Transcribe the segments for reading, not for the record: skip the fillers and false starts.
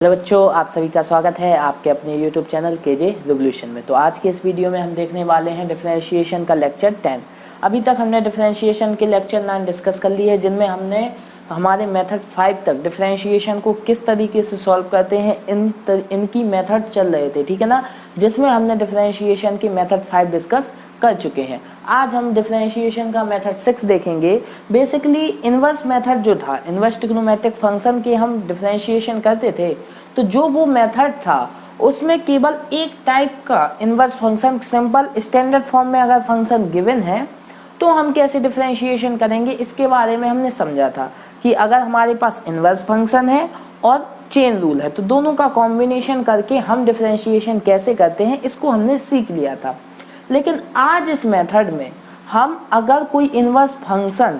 Hello बच्चों, आप सभी का स्वागत है आपके अपने YouTube चैनल केजे रिवोल्यूशन में। तो आज के इस वीडियो में हम देखने वाले हैं डिफरेंशिएशन का लेक्चर 10। अभी तक हमने डिफरेंशिएशन के लेक्चर 9 डिस्कस कर लिए, जिनमें हमने हमारे मेथड 5 तक डिफरेंशिएशन को किस तरीके से सॉल्व करते हैं इनकी मेथड चल रहे थे, ठीक है ना, जिसमें हमने डिफरेंशिएशन की मेथड 5 डिस्कस कर चुके हैं। आज हम डिफरेंशिएशन का मेथड 6 देखेंगे। बेसिकली इन्वर्स मेथड जो था, इन्वर्स ट्रिग्नोमेट्रिक फंक्शन के हम डिफरेंशिएशन करते थे, तो जो वो मेथड था उसमें केवल एक टाइप का inverse function, simple standard form में अगर फंक्शन गिवन है तो हम कैसे डिफरेंशिएशन करेंगे, इसके बारे में हमने समझा था कि अगर हमारे पास इन्वर्स फंक्शन है और चेन रूल है तो दोनों का कॉम्बिनेशन करके हम डिफरेंशिएशन कैसे करते हैं, इसको हमने सीख लिया था। लेकिन आज इस मेथड में हम अगर कोई इन्वर्स फंक्शन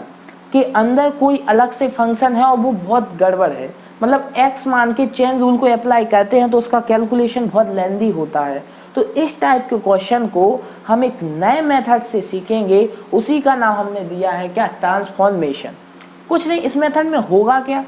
के अंदर कोई अलग से फंक्शन है और वो बहुत गड़बड़ है, मतलब x मान के चेन रूल को अप्लाई करते हैं तो उसका कैलकुलेशन बहुत लेंदी होता है, तो इस टाइप के क्वेश्चन को हम एक नए मेथड से सीखेंगे। उसी का नाम हमने दिया है क्या, ट्रांसफॉर्मेशन। कुछ नहीं, इस मेथड में होगा क्या,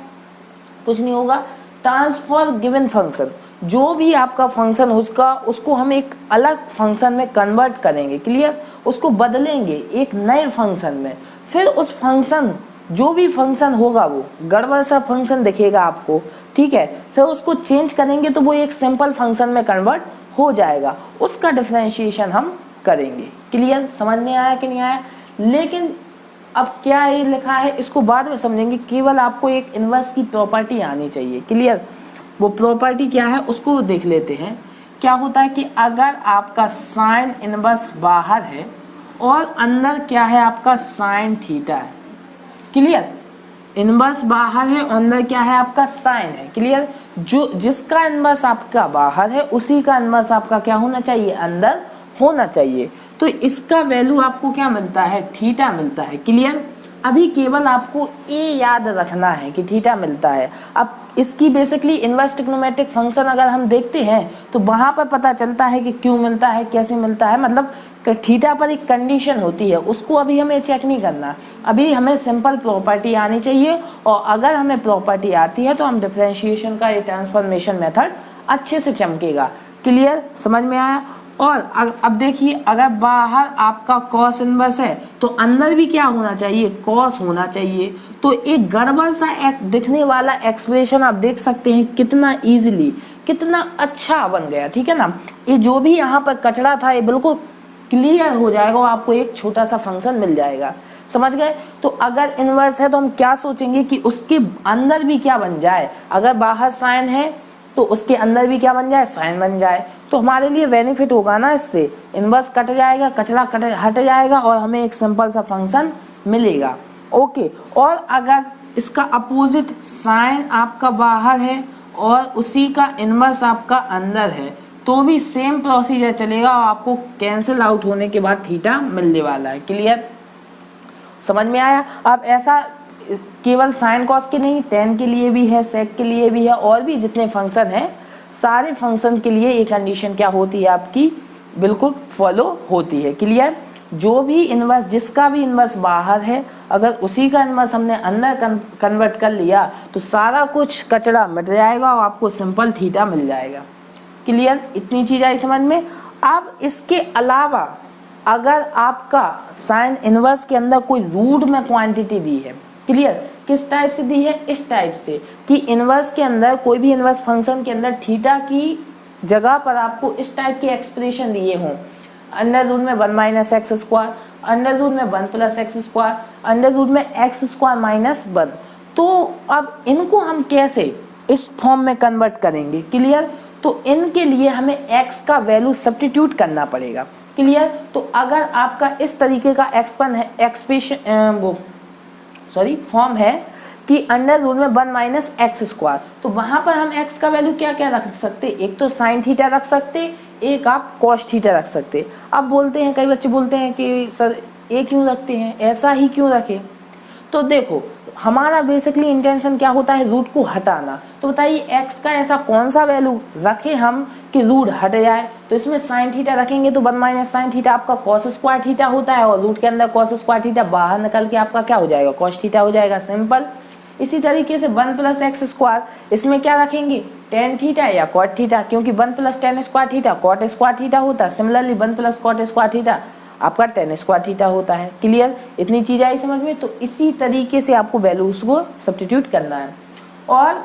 कुछ नहीं होगा। ट्रांसफॉर्म गिवन फंक्शन, जो भी आपका फंक्शन उसको हम एक अलग फंक्शन में कन्वर्ट करेंगे, क्लियर, उसको बदलेंगे एक नए फंक्शन में। फिर उस फंक्शन, जो भी फंक्शन होगा वो गड़बड़ सा फंक्शन दिखेगा आपको, ठीक है, फिर उसको चेंज करेंगे तो वो एक सिंपल फंक्शन में कन्वर्ट हो जाएगा, उसका डिफरेंशिएशन हम करेंगे। क्लियर, समझ में आया कि नहीं आया? लेकिन अब क्या ये लिखा है इसको बाद में समझेंगे, केवल आपको एक इन्वर्स की प्रॉपर्टी आनी चाहिए। क्लियर, वो प्रॉपर्टी क्या है उसको देख लेते हैं। क्या होता है कि अगर आपका साइन इन्वर्स बाहर है और अंदर क्या है, आपका साइन थीटा है, क्लियर, इन्वर्स बाहर है और अंदर क्या है, आपका साइन है, क्लियर, जो जिसका इन्वर्स आपका बाहर है उसी का इन्वर्स आपका क्या होना चाहिए, अंदर होना चाहिए। तो इसका वैल्यू आपको क्या मिलता है, थीटा मिलता है, क्लियर। अभी केवल आपको ए याद रखना है कि थीटा मिलता है। अब इसकी बेसिकली इन्वर्स ट्रिग्नोमेट्रिक फंक्शन अगर हम देखते हैं तो वहाँ पर पता चलता है कि क्यों मिलता है, कैसे मिलता है, मतलब थीटा पर एक कंडीशन होती है, उसको अभी हमें चेक नहीं करना, अभी हमें सिंपल प्रॉपर्टी आनी चाहिए। और अगर हमें प्रॉपर्टी आती है तो हम डिफरेंशिएशन का ये ट्रांसफॉर्मेशन मेथड अच्छे से चमकेगा। क्लियर, समझ में आया? और अब देखिए, अगर बाहर आपका कॉस इन्वर्स है तो अंदर भी क्या होना चाहिए, कॉस होना चाहिए। तो एक गड़बड़ सा एक दिखने वाला एक्सप्रेशन आप देख सकते हैं कितना इजीली, कितना अच्छा बन गया, ठीक है ना। ये जो भी यहाँ पर कचरा था ये बिल्कुल क्लियर हो जाएगा और आपको एक छोटा सा फंक्शन मिल जाएगा, समझ गए। तो अगर इन्वर्स है तो हम क्या सोचेंगे कि उसके अंदर भी क्या बन जाए, अगर बाहर साइन है तो उसके अंदर भी क्या बन जाए, साइन बन जाए, तो हमारे लिए बेनिफिट होगा ना, इससे इन्वर्स कट जाएगा, कचरा हट जाएगा और हमें एक सिंपल सा फंक्शन मिलेगा। ओके, और अगर इसका अपोजिट साइन आपका बाहर है और उसी का इन्वर्स आपका अंदर है तो भी सेम प्रोसीजर चलेगा और आपको कैंसिल आउट होने के बाद थीटा मिलने वाला है। क्लियर, समझ में आया? अब ऐसा केवल साइन कॉस के नहीं, टेन के लिए भी है, सेक के लिए भी है, और भी जितने फंक्शन हैं सारे फंक्शन के लिए एक कंडीशन क्या होती है आपकी, बिल्कुल फॉलो होती है। क्लियर, जो भी इन्वर्स, जिसका भी इन्वर्स बाहर है, अगर उसी का इन्वर्स हमने अंदर कन्वर्ट कर लिया तो सारा कुछ कचरा मिट जाएगा और आपको सिंपल थीटा मिल जाएगा। क्लियर, इतनी चीज़ आई समझ में? अब इसके अलावा अगर आपका साइन इन्वर्स के अंदर कोई रूट में क्वांटिटी दी है, क्लियर, किस टाइप से दी है, इस टाइप से कि इन्वर्स के अंदर, कोई भी इन्वर्स फंक्शन के अंदर थीटा की जगह पर आपको इस टाइप के एक्सप्रेशन दिए हों, अंडर रूट में 1 minus X square, under root में 1 plus X square, under root में एक्स स्क्वायर माइनस 1, तो अब इनको हम कैसे इस फॉर्म में कन्वर्ट करेंगे, क्लियर। तो इनके लिए हमें x का वैल्यू सब्स्टिट्यूट करना पड़ेगा। क्लियर, तो अगर आपका इस तरीके का एक्सप्रेशन फॉर्म है कि अंडर रूट में 1 माइनस एक्स स्क्वायर, तो वहाँ पर हम x का वैल्यू क्या क्या रख सकते, एक तो साइन थीटा रख सकते, एक आप कॉस थीटा रख सकते। अब बोलते हैं, कई बच्चे बोलते हैं कि सर ये क्यों रखते हैं, ऐसा ही क्यों रखें, तो देखो हमारा बेसिकली इंटेंशन क्या होता है, रूट को हटाना। तो बताइए x का ऐसा कौन सा वैल्यू रखें हम कि रूट हट जाए, तो इसमें साइन थीटा रखेंगे तो 1 माइनस साइन थीटा आपका कॉस स्क्वायर थीटा होता है और रूट के अंदर कॉस स्क्वायर थीटा बाहर निकल के आपका क्या हो जाएगा, कॉस थीटा हो जाएगा, सिंपल। इसी तरीके से 1 प्लस एक्स स्क्वायर, इसमें क्या रखेंगे टेन थीटा या कॉट थीटा, क्योंकि 1 plus tan square theta cot square theta होता है। Similarly 1 plus cot square theta आपका टेन स्क्वायर थीटा होता है। क्लियर, इतनी चीज़ आई समझ में। तो इसी तरीके से आपको वैल्यूज को सब्स्टिट्यूट करना है। और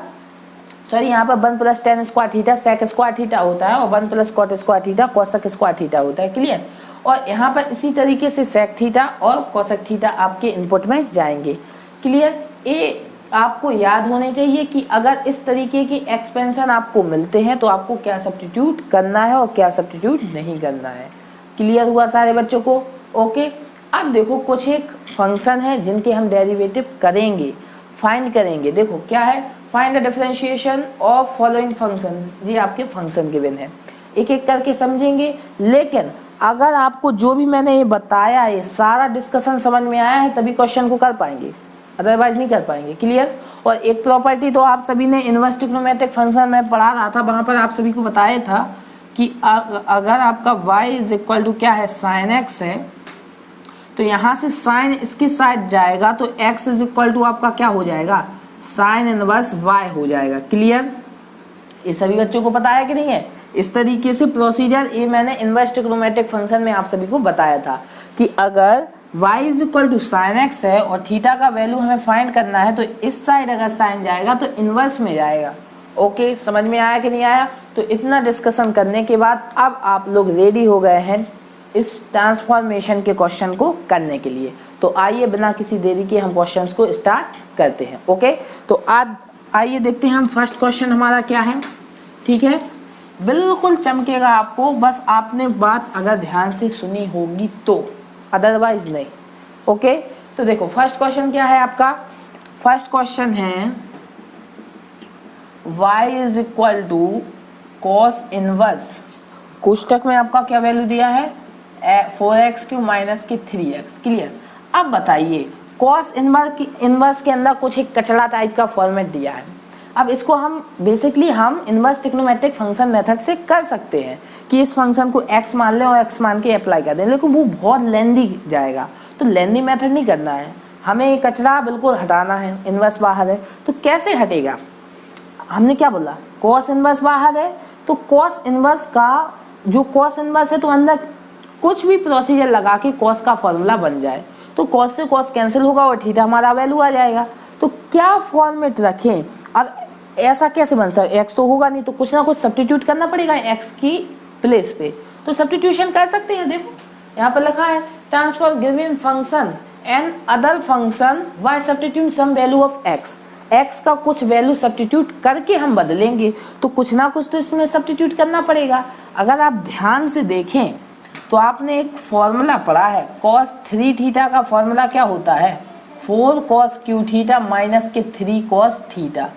सॉरी, यहाँ पर 1 plus tan square theta sec square theta होता है और 1 plus cot square theta cosec square theta होता है। क्लियर, और यहाँ पर इसी तरीके से सेक थीटा और कोसेक थीटा आपके इनपुट में जाएंगे। क्लियर, ये आपको याद होने चाहिए कि अगर इस तरीके की एक्सपेंशन आपको मिलते हैं तो आपको क्या सब्स्टिट्यूट करना है और क्या सब्स्टिट्यूट नहीं करना है। क्लियर हुआ सारे बच्चों को? ओके, अब देखो कुछ एक फंक्शन है जिनके हम डेरिवेटिव करेंगे, फाइंड करेंगे। देखो क्या है, find the differentiation of following function. ये आपके फंक्शन गिवन है, एक एक करके समझेंगे। लेकिन अगर आपको जो भी मैंने ये बताया ये सारा डिस्कशन समझ में आया है तभी क्वेश्चन को कर पाएंगे, अदरवाइज नहीं कर पाएंगे। क्लियर, और एक प्रॉपर्टी तो आप सभी ने इनवर्स ट्रिग्नोमेट्रिक फंक्शन में पढ़ा रहा था, वहाँ पर आप सभी को बताया था कि अगर आपका y इज इक्वल टू क्या है साइन x है, तो यहाँ से साइन इसके साथ जाएगा तो x इज इक्वल टू आपका क्या हो जाएगा साइन इनवर्स y हो जाएगा। क्लियर, ये सभी बच्चों को पता है कि नहीं है? इस तरीके से प्रोसीजर ये मैंने इनवर्स ट्रिग्नोमेट्रिक फंक्शन में आप सभी को बताया था कि अगर y is equal to sine X है और थीटा का वैल्यू हमें फाइंड करना है तो इस साइड अगर साइन जाएगा तो इनवर्स में जाएगा। ओके, समझ में आया कि नहीं आया? तो इतना डिस्कशन करने के बाद अब आप लोग रेडी हो गए हैं इस ट्रांसफॉर्मेशन के क्वेश्चन को करने के लिए। तो आइए बिना किसी देरी के हम क्वेश्चंस को स्टार्ट करते हैं। ओके, तो आज आइए देखते हैं हम फर्स्ट क्वेश्चन हमारा क्या है। ठीक है, बिल्कुल चमकेगा आपको, बस आपने बात अगर ध्यान से सुनी होगी तो, अदरवाइज नहीं। ओके, तो देखो फर्स्ट क्वेश्चन क्या है आपका। फर्स्ट क्वेश्चन है y is equal to cos inverse, कोष्टक में आपका क्या वैल्यू दिया है 4x³ माइनस के 3x। क्लियर, अब बताइए कॉस इनवर्स के अंदर कुछ एक कचड़ा टाइप का फॉर्मेट दिया है। अब इसको हम बेसिकली हम इनवर्स ट्रिग्नोमेट्रिक फंक्शन मेथड से कर सकते हैं कि इस फंक्शन को x मान लें और x मान के अप्लाई कर दें, लेकिन वो बहुत लेंदी जाएगा, तो लेंदी मेथड नहीं करना है हमें। ये कचरा बिल्कुल हटाना है, इनवर्स बाहर है तो कैसे हटेगा। हमने क्या बोला कॉस इनवर्स बाहर है, तो कॉस इनवर्स का जो कॉस इनवर्स है तो अंदर कुछ भी प्रोसीजर लगा के कॉस का फॉर्मूला बन जाए, तो कॉस से कॉस कैंसिल होगा और थीटा हमारा वैल्यू आ जाएगा। तो क्या फॉर्मेट रखें, अब ऐसा कैसे बन सकता, एक्स तो होगा नहीं तो कुछ ना कुछ सब्स्टिट्यूट करना पड़ेगा एक्स की प्लेस पे, तो सब्स्टिट्यूशन कर सकते हैं। देखो यहाँ पर लिखा है transform given function and other function by substitute some value of X. X का कुछ वैल्यू सब्स्टिट्यूट करके हम बदलेंगे, तो कुछ ना कुछ तो इसमें सब्स्टिट्यूट करना पड़ेगा। अगर आप ध्यान से देखें तो आपने एक फॉर्मूला पढ़ा है cos 3 थीटा का फॉर्मूला क्या होता है 4 cos q थीटा माइनस के 3 cos थीटा।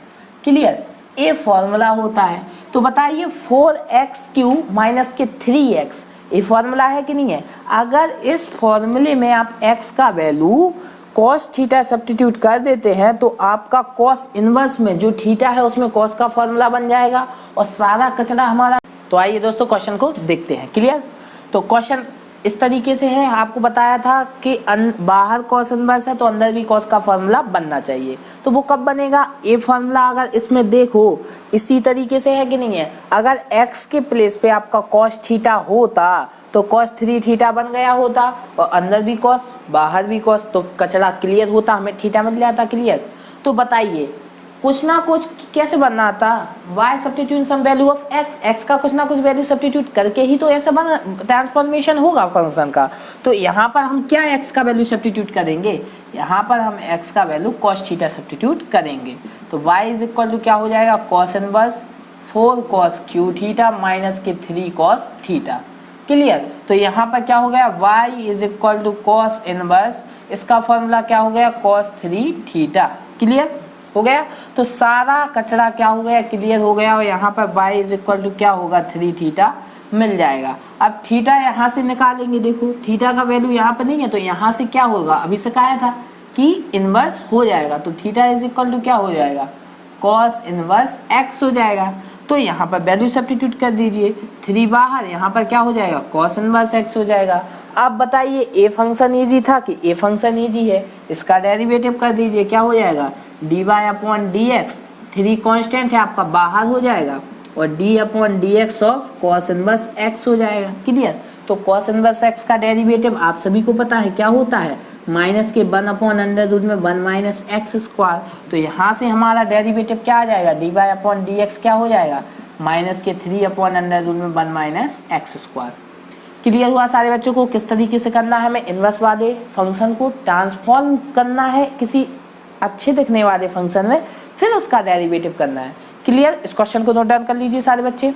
क्लियर, ये फॉर्मूला होता है। तो बताइए 4x³ माइनस के 3x ये फॉर्मूला है कि नहीं है। अगर इस फॉर्मूले में आप x का वैल्यू cos थीटा सब्स्टिट्यूट कर देते हैं तो आपका cos इनवर्स में जो थीटा है उसमें cos का फॉर्मूला बन जाएगा और सारा कचरा हमारा। तो आइए दोस्तों क्वेश्चन को देखते हैं। क्लियर, तो क्वेश्चन इस तरीके से है, आपको बताया था कि बाहर cos इनवर्स है तो अंदर भी cos का फॉर्मूला बनना चाहिए। तो वो कब बनेगा, ये फॉर्मूला अगर इसमें देखो इसी तरीके से है कि नहीं है। अगर x के प्लेस पे आपका cos थीटा होता तो cos 3 थीटा बन गया होता और अंदर भी cos बाहर भी cos, तो कचरा क्लियर होता, हमें थीटा मिल जाता। क्लियर, तो बताइए कुछ ना कुछ कैसे बनना था y substitute some value of x, x का कुछ ना कुछ वैल्यू सब्स्टिट्यूट करके ही तो ऐसा बन ट्रांसफॉर्मेशन होगा फंक्शन का। तो यहाँ पर हम क्या x का वैल्यू सब्स्टिट्यूट करेंगे, यहाँ पर हम x का वैल्यू cos थीटा सब्स्टिट्यूट करेंगे। तो y इज इक्वल टू क्या हो जाएगा cos inverse 4 cos q theta minus के 3 cos थीटा। क्लियर, तो यहाँ पर क्या हो गया y is equal to cos inverse, इसका फॉर्मूला क्या हो गया cos 3 थीटा। क्लियर हो गया, तो सारा कचरा क्या हो गया क्लियर हो गया और यहाँ पर y इज इक्वल टू क्या होगा 3 थीटा मिल जाएगा। अब थीटा यहाँ से निकालेंगे, देखो थीटा का वैल्यू यहाँ पर नहीं है तो यहाँ से क्या होगा, अभी से कहा था कि इनवर्स हो जाएगा, तो थीटा इज इक्वल टू क्या हो जाएगा cos इनवर्स x हो जाएगा। तो यहाँ पर वैल्यू सब्स्टिट्यूट कर दीजिए, 3 बाहर, यहाँ पर क्या हो जाएगा cos इनवर्स x हो जाएगा। अब बताइए ए फंक्शन इजी था कि ए फंक्शन इजी है, इसका डेरिवेटिव कर दीजिए, क्या हो जाएगा D Y upon D X, 3 constant है आपका बाहर हो जाएगा, और D upon D X of cos inverse X हो जाएगा। क्लियर? तो कॉस इनवर्स एक्स का डेरिवेटिव आप सभी को पता है क्या होता है, माइनस के 1 अपॉन अंडर रूट में 1 माइनस एक्स स्क्वायर। तो यहाँ से हमारा डेरिवेटिव क्या आ जाएगा, D Y upon D X क्या हो जाएगा, माइनस के 3 अपॉन अंडर रूट में 1 माइनस एक्स स्क्वायर। क्लियर हुआ सारे बच्चों को? किस तरीके से करना है, हमें इनवर्स वाले फंक्शन को ट्रांसफॉर्म करना है किसी अच्छे दिखने वाले फंक्शन में, फिर उसका डेरिवेटिव करना है। क्लियर? इस क्वेश्चन को नोट डाउन कर लीजिए सारे बच्चे।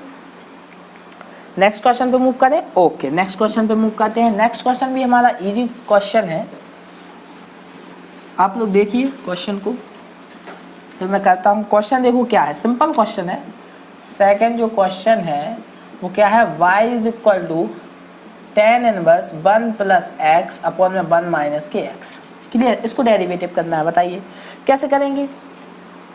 नेक्स्ट क्वेश्चन पे मूव करें। ओके, नेक्स्ट क्वेश्चन पे मूव करते हैं। नेक्स्ट क्वेश्चन भी हमारा इजी क्वेश्चन है, आप लोग देखिए क्वेश्चन को, तो मैं करता हूँ। क्वेश्चन देखो क्या है, सिंपल क्वेश्चन है। सेकंड जो क्वेश्चन है वो क्या है, y is equal to tan inverse 1 plus X upon में 1 माइनस के एक्स। क्लियर? इसको डेरिवेटिव करना है, बताइए कैसे करेंगे।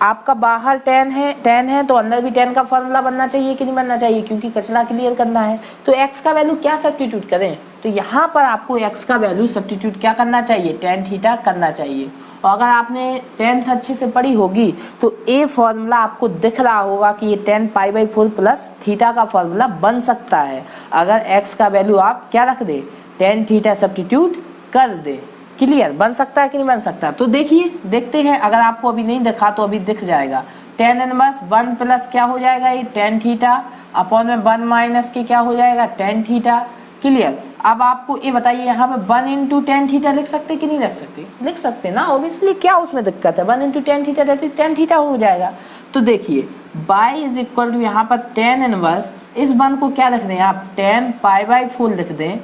आपका बाहर tan है तो अंदर भी tan का फॉर्मूला बनना चाहिए कि नहीं बनना चाहिए, क्योंकि कचरा क्लियर करना है। तो x का वैल्यू क्या सब्स्टिट्यूट करें, तो यहाँ पर आपको x का वैल्यू सब्स्टिट्यूट क्या करना चाहिए, tan थीटा करना चाहिए। और अगर आपने 10th अच्छे से पढ़ी होगी तो ये फॉर्मूला आपको दिख रहा होगा कि ये 10 पाई बाई 4 प्लस थीटा का फॉर्मूला बन सकता है अगर x का वैल्यू आप क्या रख दे, tan थीटा सब्स्टिट्यूट कर दे। क्लियर? बन सकता है कि नहीं बन सकता, तो देखिए देखते हैं। अगर आपको अभी नहीं दिखा तो अभी दिख जाएगा। tan इनवर्स 1 प्लस क्या हो जाएगा, ये tan थीटा अपॉन में 1 माइनस के क्या हो जाएगा, tan थीटा। क्लियर? अब आपको ये बताइए यहाँ पे 1 इंटू tan थीटा लिख सकते कि नहीं लिख सकते, लिख सकते ना ऑब्वियसली, क्या उसमें दिक्कत है, 1 into tan theta that is tan theta हो जाएगा। तो देखिए y इज इक्वल टू यहाँ पर tan इनवर्स, इस 1 को क्या लिख दें आप, tan पाई बाई 4 लिख दें,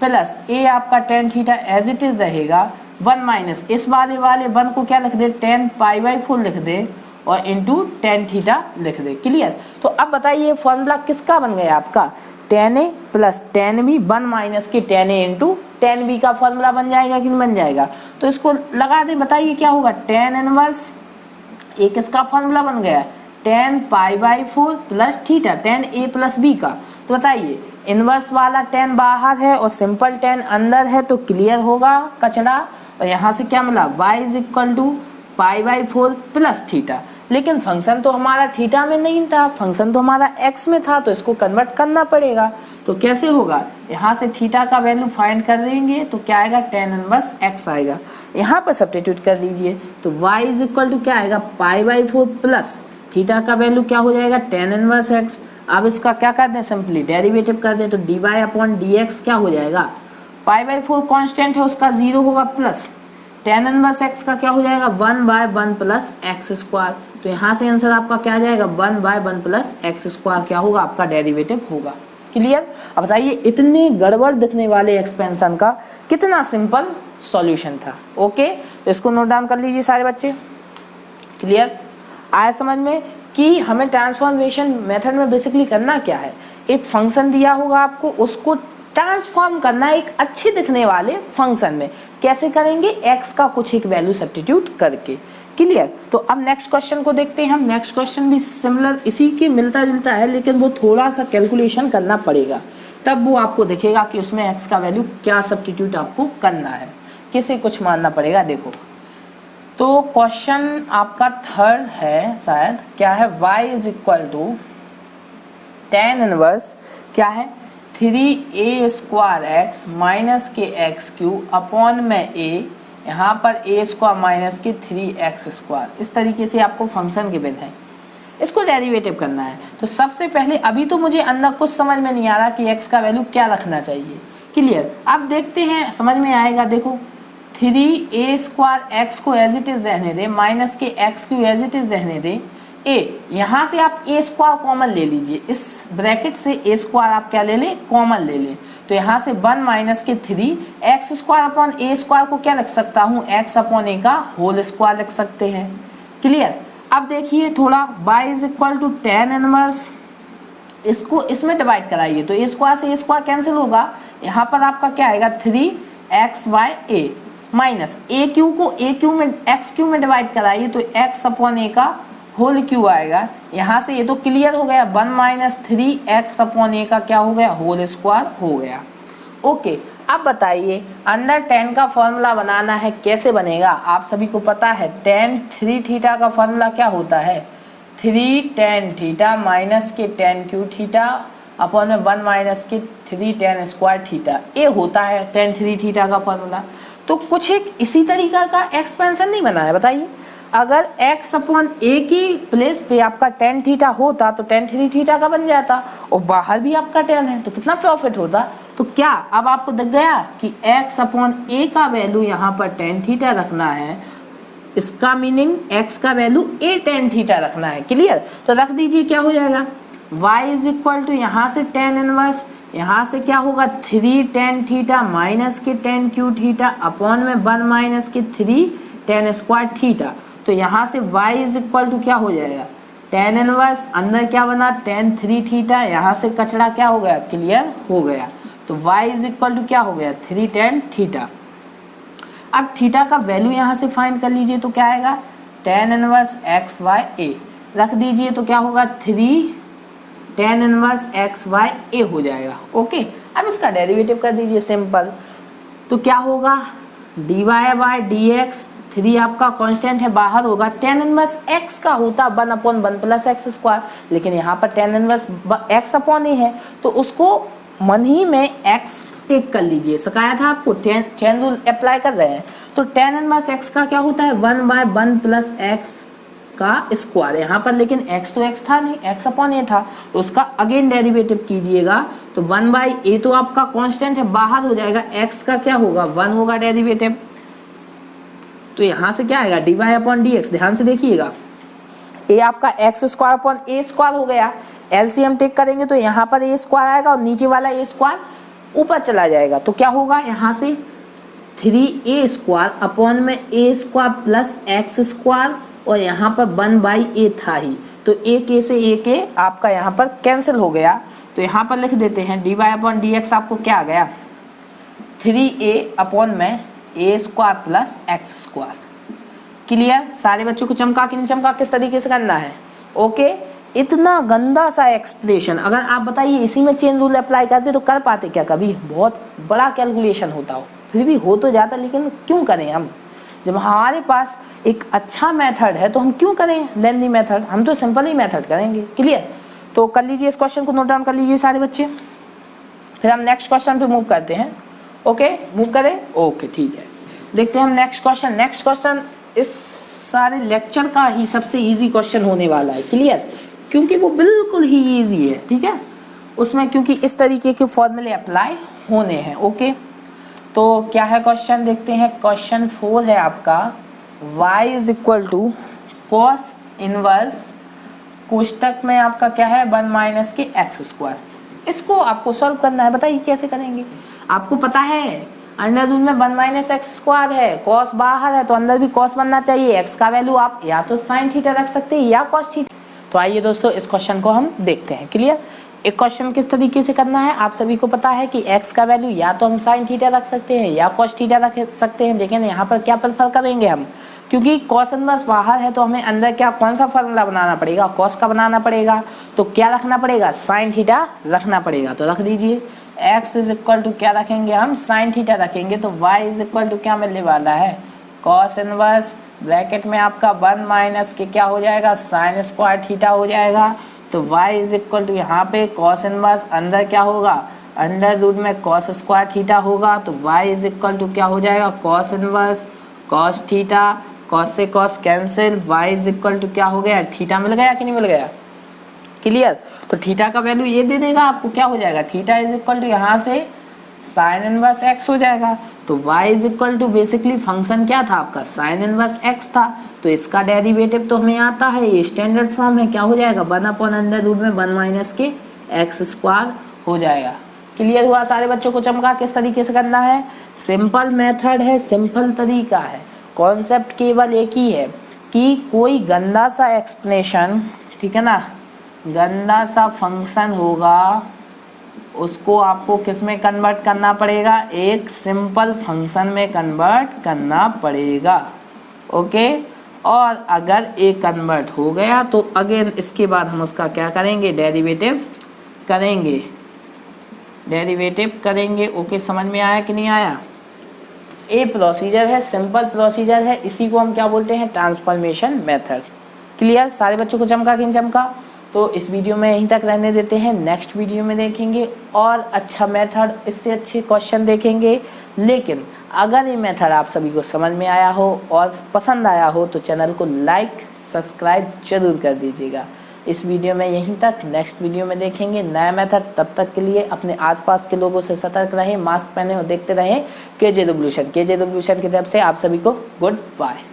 प्लस a आपका tan theta as it is रहेगा 1 माइनस इस वाले 1 को क्या लिख दे, tan पाई बाई 4 लिख दे, और इंटू tan थीटा लिख दे। क्लियर? तो अब बताइए फॉर्मूला किसका बन गया आपका, tan a plus tan b 1 minus के tan a into tan b का फॉर्मूला बन जाएगा कि नहीं बन जाएगा। तो इसको लगा दे, बताइए क्या होगा, tan इनवर्स a किसका फॉर्मूला बन गया, tan pi by 4 plus theta tan a plus b का। तो बताइए इनवर्स वाला tan बाहर है और सिंपल tan अंदर है, तो क्लियर होगा कचरा। और यहाँ से क्या मिला, y is equal to pi by 4 plus theta. लेकिन फंक्शन तो हमारा थीटा में नहीं था, फंक्शन तो हमारा x में था, तो इसको कन्वर्ट करना पड़ेगा। तो कैसे होगा, यहाँ से थीटा का वैल्यू फाइंड कर देंगे तो क्या आएगा, tan इनवर्स x आएगा। यहाँ पर सब्स्टिट्यूट कर लीजिए तो y इज इक्वल टू क्या आएगा, पाई बाई 4 प्लस थीटा का वैल्यू क्या हो जाएगा, tan इनवर्स x। अब इसका क्या कर दें, सिंपली डेरिवेटिव कर दें, तो D Y upon D X क्या हो जाएगा, पाई बाई 4 कॉन्स्टेंट है उसका 0 होगा, प्लस tan इनवर्स x का क्या हो जाएगा, 1 बाय 1 प्लस एक्स स्क्वायर। तो यहाँ से आंसर आपका क्या आ जाएगा, 1 बाय 1 प्लस एक्स स्क्वायर क्या होगा, आपका डेरिवेटिव होगा। क्लियर? अब बताइए इतने गड़बड़ दिखने वाले एक्सपेंशन का कितना सिंपल सॉल्यूशन था। ओके, तो इसको नोट डाउन कर लीजिए सारे बच्चे। क्लियर? आया समझ में कि हमें ट्रांसफॉर्मेशन मेथड में बेसिकली करना क्या है, एक फंक्शन दिया होगा आपको, उसको ट्रांसफॉर्म करना है एक अच्छे दिखने वाले फंक्शन में। कैसे करेंगे, x का कुछ एक वैल्यू सब्स्टिट्यूट करके। क्लियर? तो अब नेक्स्ट क्वेश्चन को देखते हैं हम। नेक्स्ट क्वेश्चन भी सिमिलर इसी के मिलता जुलता है, लेकिन वो थोड़ा सा कैलकुलेशन करना पड़ेगा, तब वो आपको दिखेगा कि उसमें x का वैल्यू क्या सब्स्टिट्यूट आपको करना है, किसे कुछ मानना पड़ेगा। देखो तो क्वेश्चन आपका थर्ड है शायद, क्या है, y is equal to tan inverse क्या है, 3a स्क्वायर एक्स माइनस के एक्स क्यू अपॉन में a, यहाँ पर a स्क्वायर माइनस के 3x स्क्वायर। इस तरीके से आपको फंक्शन गिवन है, इसको डेरिवेटिव करना है। तो सबसे पहले अभी तो मुझे अंदर कुछ समझ में नहीं आ रहा कि x का वैल्यू क्या रखना चाहिए। क्लियर? अब देखते हैं समझ में आएगा। देखो 3a स्क्वायर एक्स को एज इट इज रहने दे, माइनस के X cube as it is रहने दे, a यहाँ से आप a स्क्वायर कॉमन ले लीजिए, इस ब्रैकेट से a स्क्वायर आप क्या ले लें, कॉमन ले लें। तो यहाँ से 1 माइनस के 3 X square upon a square को क्या लिख सकता हूँ, x अपॉन a का होल स्क्वायर लिख सकते हैं। क्लियर? अब देखिए थोड़ा y is equal to tan inverse, इसको इसमें डिवाइड कराइए तो a स्क्वायर से a स्क्वायर कैंसिल होगा, यहाँ पर आपका क्या आएगा 3x by a minus a cube को a क्यू में x क्यू में डिवाइड कराइए तो x अपॉन a का होल क्यू आएगा। यहाँ से ये तो क्लियर हो गया, 1 माइनस 3x अपॉन a का क्या हो गया, होल स्क्वायर हो गया। ओके, अब बताइए अंडर टेन का फॉर्मूला बनाना है, कैसे बनेगा? आप सभी को पता है टेन 3 थीटा का फॉर्मूला क्या होता है? 3 टेन थीटा माइनस के टेन क्यू थीटा अपॉन में 1 माइनस के 3 टेन स्क्वायर थीटा, ये होता है टेन 3 थीटा का फॉर्मूला। तो कुछ एक इसी तरीका का एक्सपेंशन नहीं बना है। बताइए अगर x अपॉन ए की प्लेस पे आपका टेन थीटा होता तो टेन 3 थीटा का बन जाता, और बाहर भी आपका टेन है तो कितना प्रॉफिट होता? तो क्या अब आपको दिख गया कि x अपॉन ए का वैल्यू यहाँ पर टेन थीटा रखना है, इसका मीनिंग x का वैल्यू ए टेन थीटा रखना है। क्लियर? तो रख दीजिए, क्या हो जाएगा y इज इक्वल टू यहाँ से टेन इनवर्स, यहाँ से क्या होगा 3 टेन थीटा माइनस के टेन क्यू थीटा अपॉन में 1 माइनस के 3 टेन स्क्वायर थीटा। तो यहाँ से y इज इक्वल टू क्या हो जाएगा टेन इनवर्स, अंदर क्या बना टेन 3 थीटा, यहाँ से कचड़ा क्या हो गया क्लियर हो गया। तो y इज इक्वल टू क्या हो गया 3 टेन थीटा। अब थीटा का वैल्यू यहाँ से फाइंड कर लीजिए तो क्या आएगा टेन इनवर्स एक्स वाई ए, रख दीजिए तो क्या होगा 3 टेन इनवर्स एक्स वाई ए हो जाएगा। ओके, अब इसका डेरिवेटिव कर दीजिए सिंपल, तो क्या होगा D Y by D X, 3 आपका कांस्टेंट है बाहर होगा, टेन इनवर्स x का होता 1 अपॉन 1 प्लस एक्स स्क्वायर, लेकिन यहाँ पर टेन इनवर्स x अपॉन ए है तो उसको मन ही में x टेक कर लीजिए। सिखाया था आपको, चेन रूल अप्लाई कर रहे हैं। तो टेन इनवर्स x का क्या होता है 1 बाय 1 प्लस एक्स का स्क्वायर, यहाँ पर लेकिन x तो x था नहीं, x अपॉन ए था, तो उसका अगेन डेरिवेटिव कीजिएगा तो 1 बाई ए तो आपका कांस्टेंट है बाहर हो जाएगा, x का क्या होगा 1 होगा डेरिवेटिव, तो यहाँ से क्या आएगा D Y upon D X. ध्यान से देखिएगा, ए आपका X square upon A square हो गया, एलसीएम टेक करेंगे तो यहाँ पर ए स्क्वायर आएगा और नीचे वाला ए स्क्वायर ऊपर चला जाएगा, तो क्या होगा यहाँ से 3a स्क्वायर अपॉन में A square plus X square, और यहाँ पर 1 बाई ए था ही, तो एक ए से एक ए आपका यहाँ पर कैंसिल हो गया। तो यहाँ पर लिख देते हैं D Y upon D X आपको क्या आ गया 3a अपॉन में A square plus X square. Clear? सारे बच्चों को चमका कि नहीं चमका, किस तरीके से करना है? ओके, इतना गंदा सा एक्सप्रेशन अगर आप बताइए इसी में चेन रूल अप्लाई करते तो कर पाते क्या? कभी बहुत बड़ा कैलकुलेशन होता हो, फिर भी हो तो जाता, लेकिन क्यों करें हम? जब हमारे पास एक अच्छा मेथड है तो हम क्यों करें लेंथी मेथड, हम तो सिंपल ही मेथड करेंगे। क्लियर? तो कर लीजिए, इस क्वेश्चन को नोट डाउन कर लीजिए सारे बच्चे, फिर हम नेक्स्ट क्वेश्चन पे मूव करते हैं। ओके, मूव करें? ओके, ठीक है, देखते हैं हम नेक्स्ट क्वेश्चन। नेक्स्ट क्वेश्चन इस सारे लेक्चर का ही सबसे इजी क्वेश्चन होने वाला है। क्लियर? क्योंकि वो बिल्कुल ही इजी है, ठीक है, उसमें क्योंकि इस तरीके के फॉर्मूले अप्लाई होने हैं। ओके, तो क्या है क्वेश्चन, देखते हैं। क्वेश्चन 4 है आपका y is equal to cos inverse, कोष्टक में आपका क्या है 1 माइनस के एक्स स्क्वायर। इसको आपको सॉल्व करना है, बताइए कैसे करेंगे। आपको पता है अंडर रूट में 1 माइनस एक्स स्क्वायर है, कॉस बाहर है तो अंदर भी कॉस बनना चाहिए, एक्स का वैल्यू आप या तो साइन थीटा रख सकते हैं या कॉस थीटा। तो आइए दोस्तों इस क्वेश्चन को हम देखते हैं। क्लियर? एक क्वेश्चन किस तरीके से करना है आप सभी को पता है कि x का वैल्यू या तो हम साइन थीटा रख सकते हैं या कॉस थीटा रख सकते हैं, लेकिन यहाँ पर क्या प्रेफर करेंगे हम, क्योंकि कॉस इनवर्स बाहर है तो हमें अंदर क्या कौन सा फॉर्मूला बनाना पड़ेगा, कॉस का बनाना पड़ेगा, तो क्या रखना पड़ेगा साइन थीटा रखना पड़ेगा। तो रख दीजिए x इज इक्वल टू क्या रखेंगे हम साइन थीटा रखेंगे, तो y इज इक्वल टू क्या मिलने वाला है कॉस इनवर्स, ब्रैकेट में आपका 1 माइनस के क्या हो जाएगा साइन स्क्वायर थीटा हो जाएगा। तो y इज इक्वल टू यहाँ पे कॉस इनवर्स, अंदर क्या होगा अंडर रूट में कॉस स्क्वायर थीटा होगा, तो y इज इक्वल टू क्या हो जाएगा cos inverse cos theta, cos से cos cancel, y is equal to क्या हो गया थीटा मिल गया कि नहीं मिल गया। क्लियर? तो थीटा का वैल्यू ये दे देगा आपको, क्या हो जाएगा थीटा इज इक्वल टू यहाँ से साइन इनवर्स x हो जाएगा। तो y is equal to basically function क्या था आपका साइन इनवर्स x था, तो इसका डेरिवेटिव तो हमें आता है, ये स्टैंडर्ड फॉर्म है, क्या हो जाएगा 1 अपॉन अंडर रूट में 1 माइनस के एक्स स्क्वायर हो जाएगा। क्लियर हुआ सारे बच्चों को चमका किस तरीके से करना है? सिंपल मेथड है, सिंपल तरीका है, कॉन्सेप्ट केवल एक ही है कि कोई गंदा सा एक्सप्लेनेशन, ठीक है ना, गंदा सा फंक्शन होगा उसको आपको किस में कन्वर्ट करना पड़ेगा, एक सिंपल फंक्शन में कन्वर्ट करना पड़ेगा। ओके, और अगर एक कन्वर्ट हो गया तो अगेन इसके बाद हम उसका क्या करेंगे डेरिवेटिव करेंगे। डेरिवेटिव करेंगे। ओके, समझ में आया कि नहीं आया? ए प्रोसीजर है, सिंपल प्रोसीजर है, इसी को हम क्या बोलते हैं? Transformation method. क्लियर? सारे बच्चों को चमका कि नहीं चमका? तो इस वीडियो में यहीं तक रहने देते हैं, नेक्स्ट वीडियो में देखेंगे और अच्छा मेथड, इससे अच्छे क्वेश्चन देखेंगे। लेकिन अगर ये मेथड आप सभी को समझ में आया हो और पसंद आया हो तो चैनल को लाइक सब्सक्राइब जरूर कर दीजिएगा। इस वीडियो में यहीं तक, नेक्स्ट वीडियो में देखेंगे नया मेथड। तब तक के लिए अपने आसपास के लोगों से सतर्क रहें, मास्क पहने और देखते रहें केजे रिवॉल्यूशन। केजे रिवॉल्यूशन की तरफ से आप सभी को गुड बाय।